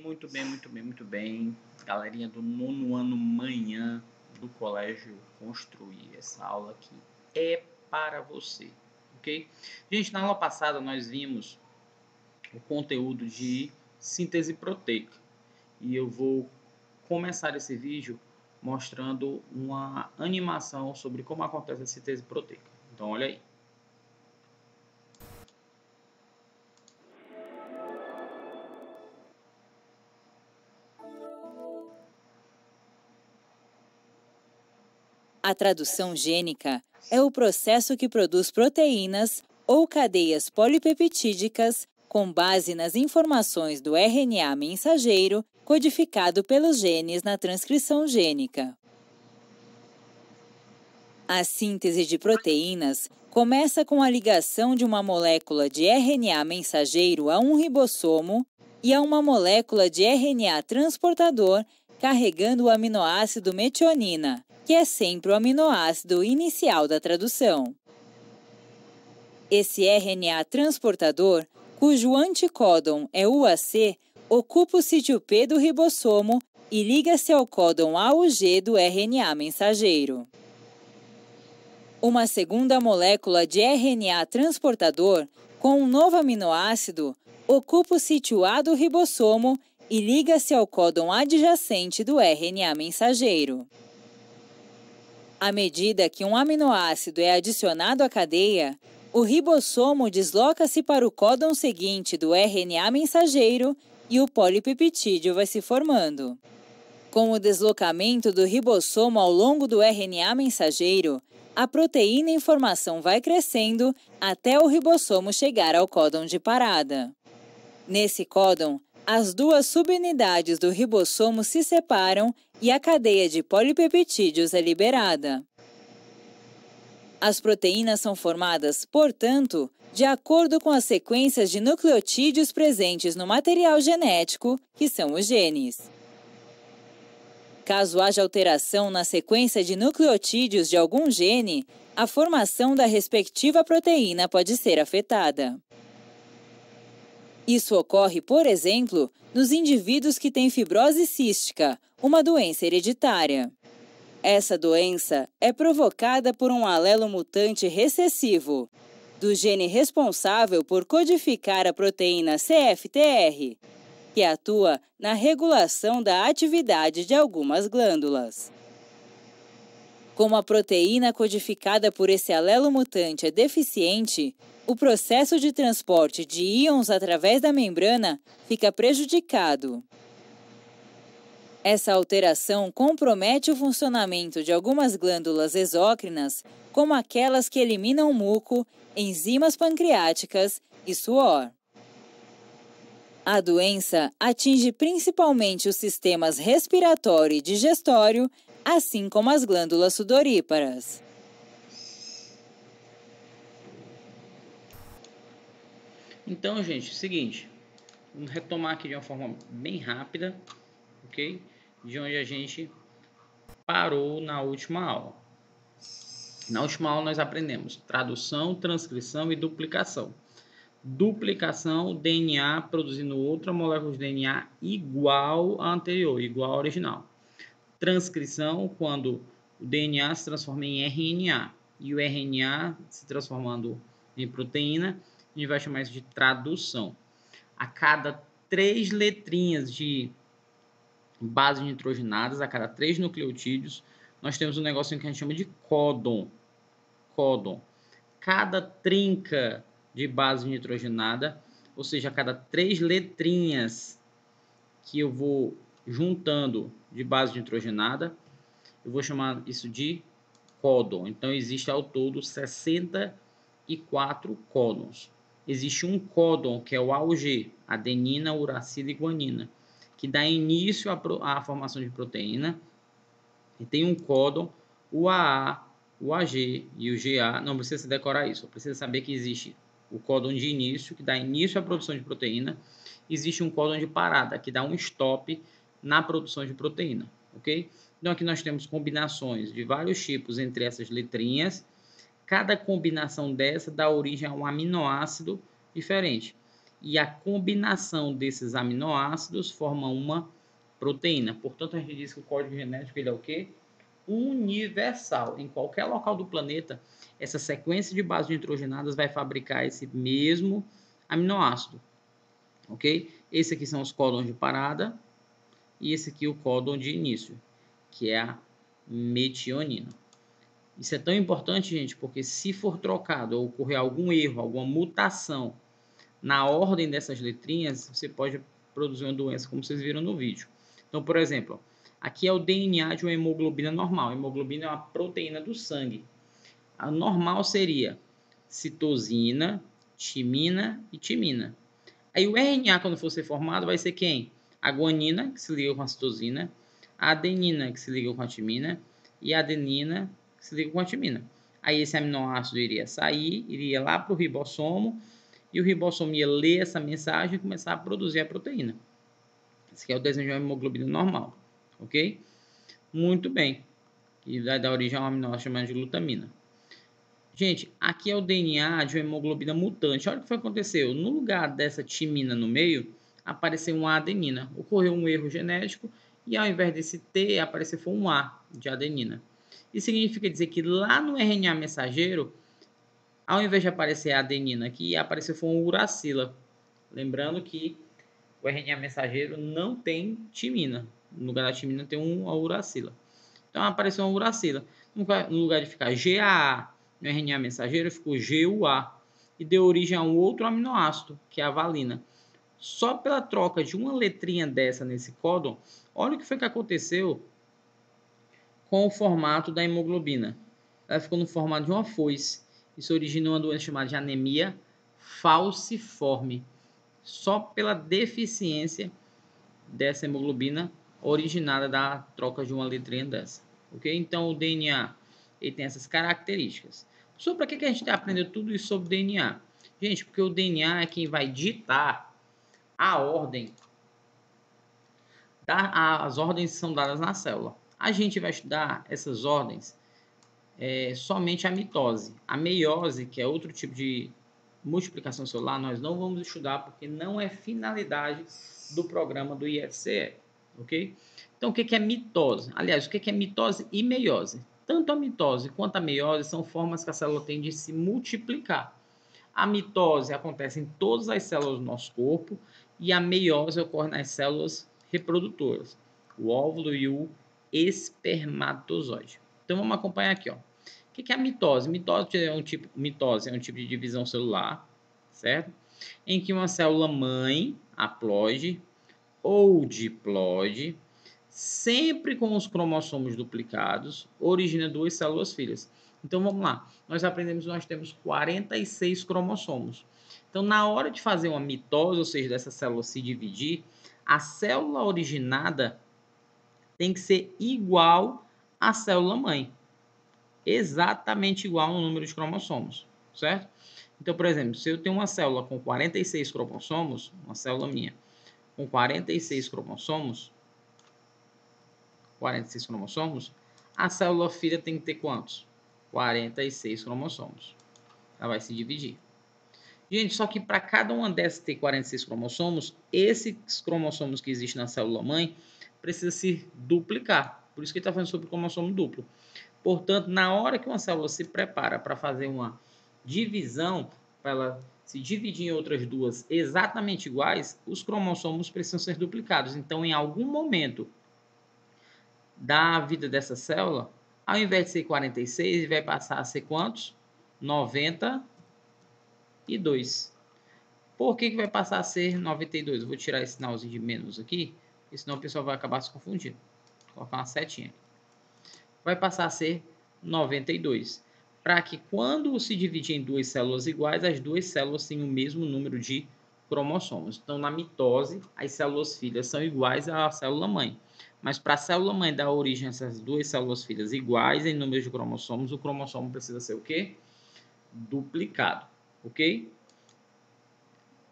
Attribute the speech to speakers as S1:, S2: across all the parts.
S1: muito bem, muito bem, muito bem. Galerinha do 9º ano manhã do Colégio Construir. Essa aula aqui é para você, ok? Gente, na aula passada nós vimos o conteúdo de síntese proteica. E eu vou começar esse vídeo mostrando uma animação sobre como acontece a síntese proteica. Então, olha aí.
S2: A tradução gênica é o processo que produz proteínas ou cadeias polipeptídicas com base nas informações do RNA mensageiro codificado pelos genes na transcrição gênica. A síntese de proteínas começa com a ligação de uma molécula de RNA mensageiro a um ribossomo e a uma molécula de RNA transportador carregando o aminoácido metionina, que é sempre o aminoácido inicial da tradução. Esse RNA transportador, cujo anticódon é UAC, ocupa o sítio P do ribossomo e liga-se ao códon AUG do RNA mensageiro. Uma segunda molécula de RNA transportador, com um novo aminoácido, ocupa o sítio A do ribossomo e liga-se ao códon adjacente do RNA mensageiro. À medida que um aminoácido é adicionado à cadeia, o ribossomo desloca-se para o códon seguinte do RNA mensageiro e o polipeptídeo vai se formando. Com o deslocamento do ribossomo ao longo do RNA mensageiro, a proteína em formação vai crescendo até o ribossomo chegar ao códon de parada. Nesse códon, as duas subunidades do ribossomo se separam e a cadeia de polipeptídeos é liberada. As proteínas são formadas, portanto, de acordo com as sequências de nucleotídeos presentes no material genético, que são os genes. Caso haja alteração na sequência de nucleotídeos de algum gene, a formação da respectiva proteína pode ser afetada. Isso ocorre, por exemplo, nos indivíduos que têm fibrose cística, uma doença hereditária. Essa doença é provocada por um alelo mutante recessivo, do gene responsável por codificar a proteína CFTR, que atua na regulação da atividade de algumas glândulas. Como a proteína codificada por esse alelo mutante é deficiente, o processo de transporte de íons através da membrana fica prejudicado. Essa alteração compromete o funcionamento de algumas glândulas exócrinas, como aquelas que eliminam muco, enzimas pancreáticas e suor. A doença atinge principalmente os sistemas respiratório e digestório, assim como as glândulas sudoríparas.
S1: Então, gente, é o seguinte, vamos retomar aqui de uma forma bem rápida, ok? De onde a gente parou na última aula. Na última aula nós aprendemos tradução, transcrição e duplicação. Duplicação, DNA produzindo outra molécula de DNA igual à anterior, igual à original. Transcrição, quando o DNA se transforma em RNA e o RNA se transformando em proteína, a gente vai chamar isso de tradução. A cada 3 letrinhas de bases nitrogenadas, a cada 3 nucleotídeos, nós temos um negocinho que a gente chama de códon. Códon. Cada trinca de base nitrogenada, ou seja, a cada 3 letrinhas que eu vou juntando de base nitrogenada, eu vou chamar isso de códon. Então, existe ao todo 64 códons. Existe um códon, que é o AUG, adenina, uracila e guanina, que dá início à formação de proteína. E tem um códon, o AA, o AG e o GA. Não precisa decorar isso, precisa saber que existe o códon de início, que dá início à produção de proteína. Existe um códon de parada, que dá um stop na produção de proteína, ok? Então, aqui nós temos combinações de vários tipos entre essas letrinhas. Cada combinação dessa dá origem a um aminoácido diferente. e a combinação desses aminoácidos forma uma proteína. Portanto, a gente diz que o código genético ele é o quê? Universal. Em qualquer local do planeta, essa sequência de bases nitrogenadas vai fabricar esse mesmo aminoácido. Ok? Esse aqui são os códons de parada e esse aqui o códon de início, que é a metionina. Isso é tão importante, gente, porque se for trocado ou ocorrer algum erro, alguma mutação na ordem dessas letrinhas, você pode produzir uma doença, como vocês viram no vídeo. Então, por exemplo, aqui é o DNA de uma hemoglobina normal. A hemoglobina é uma proteína do sangue. A normal seria citosina, timina e timina. Aí o RNA, quando for ser formado, vai ser quem? A guanina, que se liga com a citosina, a adenina, que se liga com a timina, e a adenina, que se liga com a timina. Aí esse aminoácido iria sair, iria lá para o ribossomo, e o ribossomo ia ler essa mensagem e começar a produzir a proteína. Esse aqui é o desenho de uma hemoglobina normal, ok? Muito bem. E vai dar origem a um aminoácido chamado de glutamina. Gente, aqui é o DNA de uma hemoglobina mutante. Olha o que foi que aconteceu. No lugar dessa timina no meio, apareceu uma adenina. Ocorreu um erro genético e ao invés desse T, apareceu foi um A de adenina. Isso significa dizer que lá no RNA mensageiro, ao invés de aparecer a adenina aqui, apareceu foi um uracila. Lembrando que o RNA mensageiro não tem timina. No lugar da timina tem uma uracila. Então apareceu uma uracila. No lugar de ficar GAA no RNA mensageiro, ficou GUA. E deu origem a um outro aminoácido, que é a valina. Só pela troca de uma letrinha dessa nesse códon, olha o que foi que aconteceu com o formato da hemoglobina. Ela ficou no formato de uma foice. Isso origina uma doença chamada de anemia falciforme. Só pela deficiência dessa hemoglobina originada da troca de uma letrinha dessa. Ok? Então, o DNA ele tem essas características. Professor, para que a gente aprendeu tudo isso sobre DNA? Gente, porque o DNA é quem vai ditar a ordem. As ordens são dadas na célula. A gente vai estudar essas ordens somente a mitose. A meiose, que é outro tipo de multiplicação celular, nós não vamos estudar porque não é finalidade do programa do IFCE, ok? Então, o que é mitose? Aliás, o que é mitose e meiose? Tanto a mitose quanto a meiose são formas que a célula tem de se multiplicar. A mitose acontece em todas as células do nosso corpo e a meiose ocorre nas células reprodutoras, o óvulo e o espermatozoide. Então, vamos acompanhar aqui, ó. O que é a mitose? Mitose é um tipo de divisão celular, certo? Em que uma célula mãe, haploide ou diploide, sempre com os cromossomos duplicados, origina duas células filhas. Então vamos lá. Nós aprendemos que nós temos 46 cromossomos. Então, na hora de fazer uma mitose, ou seja, dessa célula se dividir, a célula originada tem que ser igual à célula mãe. Exatamente igual no número de cromossomos, certo? Então, por exemplo, se eu tenho uma célula com 46 cromossomos, uma célula minha com 46 cromossomos, a célula filha tem que ter quantos? 46 cromossomos. Ela vai se dividir. Gente, só que para cada uma dessas ter 46 cromossomos, esses cromossomos que existem na célula mãe precisa se duplicar. Por isso que ele está falando sobre cromossomo duplo. Portanto, na hora que uma célula se prepara para fazer uma divisão, para ela se dividir em outras duas exatamente iguais, os cromossomos precisam ser duplicados. Então, em algum momento da vida dessa célula, ao invés de ser 46, ele vai passar a ser quantos? 92. Por que vai passar a ser 92? Eu vou tirar esse sinalzinho de menos aqui, porque senão o pessoal vai acabar se confundindo. Vou colocar uma setinha. Vai passar a ser 92. Para que quando se dividir em duas células iguais, as duas células tenham o mesmo número de cromossomos. Então, na mitose, as células filhas são iguais à célula mãe. Mas para a célula mãe dar origem a essas duas células filhas iguais em número de cromossomos, o cromossomo precisa ser o quê? Duplicado, ok?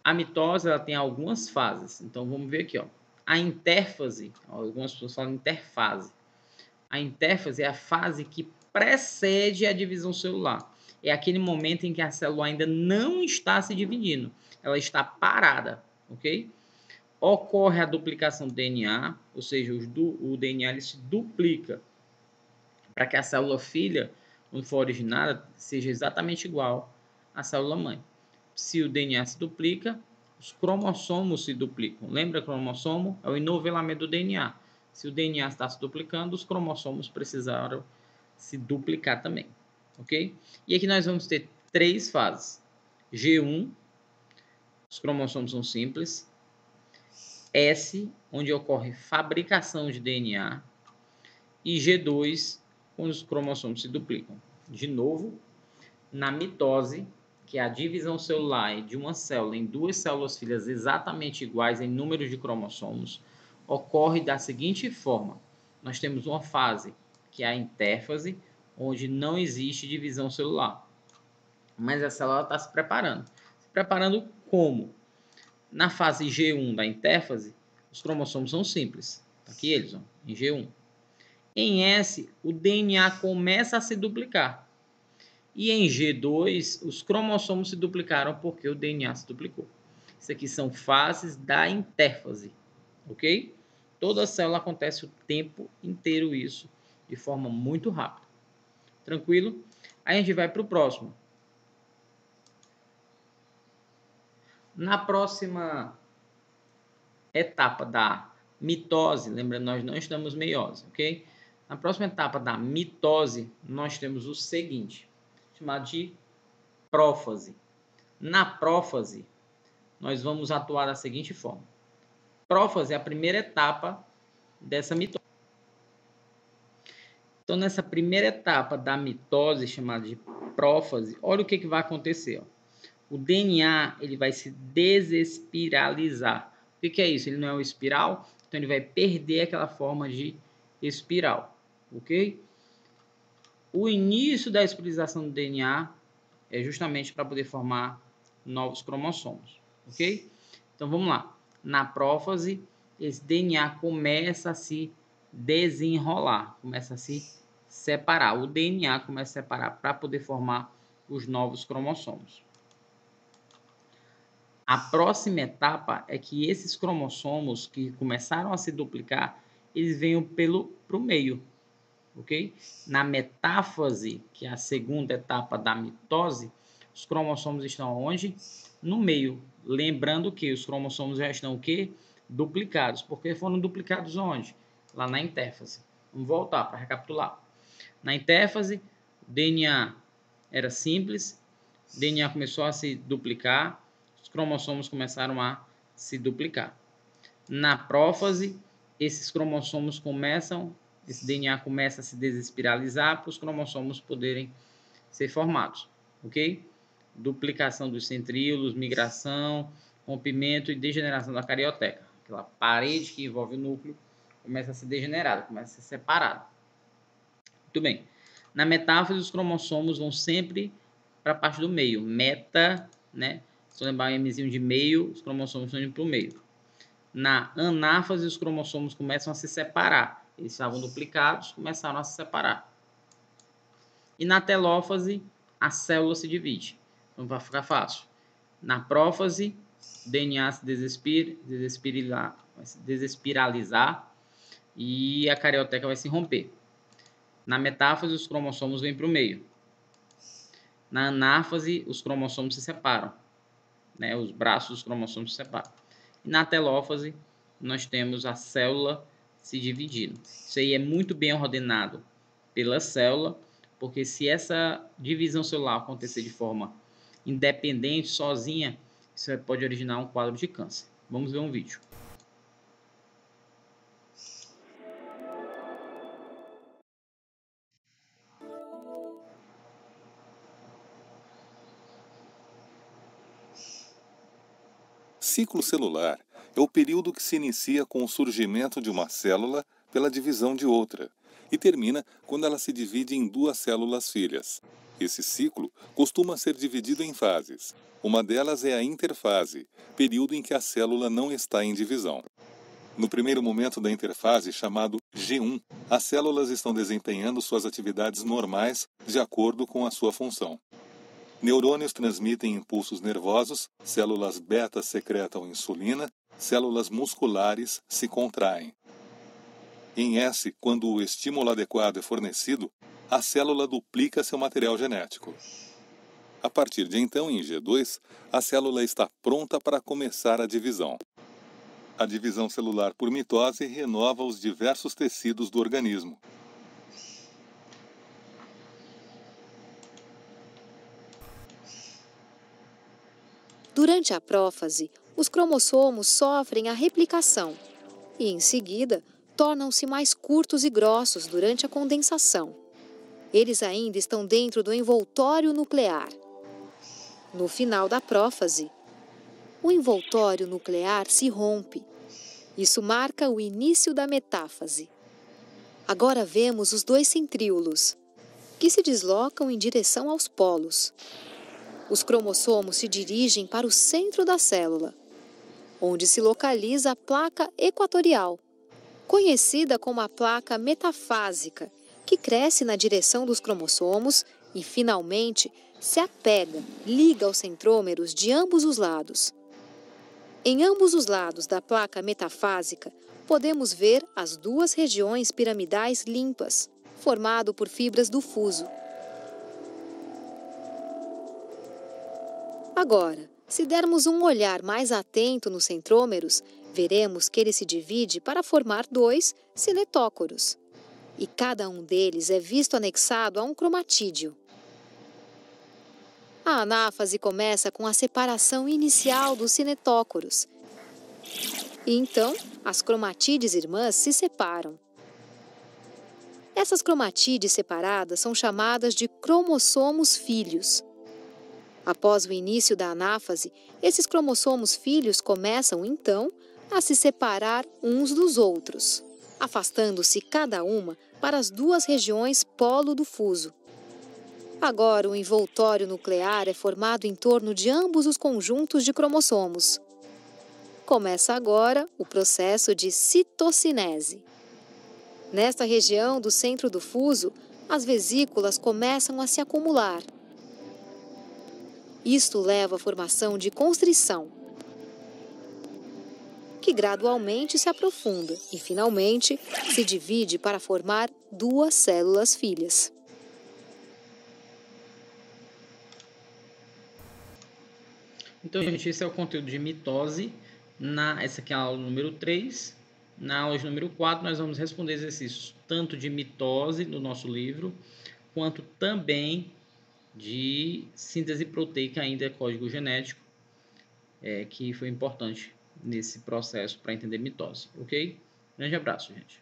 S1: A mitose ela tem algumas fases. Então, vamos ver aqui, ó. A intérfase, algumas pessoas falam interfase. A intérfase é a fase que precede a divisão celular. É aquele momento em que a célula ainda não está se dividindo. ela está parada, ok? Ocorre a duplicação do DNA, ou seja, o DNA ele se duplica para que a célula filha, quando for originada, seja exatamente igual à célula mãe. Se o DNA se duplica, os cromossomos se duplicam. Lembra, cromossomo é o enovelamento do DNA. Se o DNA está se duplicando, os cromossomos precisaram se duplicar também, ok? E aqui nós vamos ter 3 fases. G1, os cromossomos são simples. S, onde ocorre fabricação de DNA. E G2, quando os cromossomos se duplicam. De novo, na mitose, que é a divisão celular de uma célula em 2 células filhas exatamente iguais em número de cromossomos, ocorre da seguinte forma. Nós temos uma fase, que é a intérfase, onde não existe divisão celular. Mas a célula está se preparando. Se preparando como? Na fase G1 da intérfase, os cromossomos são simples. Aqui eles, ó, em G1. Em S, o DNA começa a se duplicar. E em G2, os cromossomos se duplicaram porque o DNA se duplicou. Isso aqui são fases da intérfase, ok? Toda célula acontece o tempo inteiro isso, de forma muito rápida. Tranquilo? Aí a gente vai para o próximo. Na próxima etapa da mitose, lembrando, nós não estamos meiose, ok? Na próxima etapa da mitose, nós temos o seguinte, chamado de prófase. Na prófase, nós vamos atuar da seguinte forma. Prófase é a primeira etapa dessa mitose. Então, nessa primeira etapa da mitose, chamada de prófase, olha o que vai acontecer. Ó. O DNA ele vai se desespiralizar. O que é isso? Ele não é uma espiral, então ele vai perder aquela forma de espiral. Ok? O início da espiralização do DNA é justamente para poder formar novos cromossomos. Ok? Então vamos lá. Na prófase, esse DNA começa a se desenrolar, começa a se separar. O DNA começa a separar para poder formar os novos cromossomos. A próxima etapa é que esses cromossomos que começaram a se duplicar, eles venham para o meio, ok? Na metáfase, que é a segunda etapa da mitose, os cromossomos estão onde? No meio. Lembrando que os cromossomos já estão o quê? Duplicados. Porque foram duplicados onde? Lá na intérfase. Vamos voltar para recapitular. Na intérfase, o DNA era simples, o DNA começou a se duplicar, os cromossomos começaram a se duplicar. Na prófase, esses cromossomos esse DNA começa a se desespiralizar para os cromossomos poderem ser formados, ok? Duplicação dos centríolos, migração, rompimento e degeneração da carioteca. Aquela parede que envolve o núcleo começa a ser degenerada, começa a ser separada. Muito bem. Na metáfase, os cromossomos vão sempre para a parte do meio. Meta, né? Se eu lembrar o Mzinho de meio, os cromossomos estão indo para o meio. Na anáfase, os cromossomos começam a se separar. Eles estavam duplicados, começaram a se separar. E na telófase, a célula se divide. Então vai ficar fácil. Na prófase, o DNA se desespiralizar e a carioteca vai se romper. Na metáfase, os cromossomos vêm para o meio. Na anáfase, os cromossomos se separam. Né? Os braços dos cromossomos se separam. E na telófase, nós temos a célula se dividindo. Isso aí é muito bem ordenado pela célula, porque se essa divisão celular acontecer de forma independente, sozinha, isso pode originar um quadro de câncer. Vamos ver um vídeo.
S3: Ciclo celular é o período que se inicia com o surgimento de uma célula pela divisão de outra e termina quando ela se divide em 2 células filhas. Esse ciclo costuma ser dividido em fases. Uma delas é a interfase, período em que a célula não está em divisão. No primeiro momento da interfase, chamado G1, as células estão desempenhando suas atividades normais de acordo com a sua função. Neurônios transmitem impulsos nervosos, células beta secretam insulina, células musculares se contraem. Em S, quando o estímulo adequado é fornecido, a célula duplica seu material genético. A partir de então, em G2, a célula está pronta para começar a divisão. A divisão celular por mitose renova os diversos tecidos do organismo.
S4: Durante a prófase, os cromossomos sofrem a replicação e, em seguida, tornam-se mais curtos e grossos durante a condensação. Eles ainda estão dentro do envoltório nuclear. No final da prófase, o envoltório nuclear se rompe. Isso marca o início da metáfase. Agora vemos os dois centríolos, que se deslocam em direção aos polos. Os cromossomos se dirigem para o centro da célula, onde se localiza a placa equatorial, conhecida como a placa metafásica, que cresce na direção dos cromossomos e, finalmente, se apega, liga aos centrômeros de ambos os lados. Em ambos os lados da placa metafásica, podemos ver as duas regiões piramidais limpas, formado por fibras do fuso. Agora, se dermos um olhar mais atento nos centrômeros, veremos que ele se divide para formar dois cinetócoros. E cada um deles é visto anexado a um cromatídeo. A anáfase começa com a separação inicial dos cinetócoros. E então, as cromatídees irmãs se separam. Essas cromatídees separadas são chamadas de cromossomos filhos. Após o início da anáfase, esses cromossomos filhos começam, então, a se separar uns dos outros, afastando-se cada uma para as duas regiões polo do fuso. Agora, o envoltório nuclear é formado em torno de ambos os conjuntos de cromossomos. Começa agora o processo de citocinese. Nesta região do centro do fuso, as vesículas começam a se acumular. Isto leva à formação de constrição, que gradualmente se aprofunda e, finalmente, se divide para formar duas células filhas.
S1: Então, gente, esse é o conteúdo de mitose. Essa aqui é a aula número 3. Na aula de número 4, nós vamos responder exercícios tanto de mitose no nosso livro, quanto também de síntese proteica, ainda é código genético, que foi importante nesse processo para entender mitose, ok? Grande abraço, gente.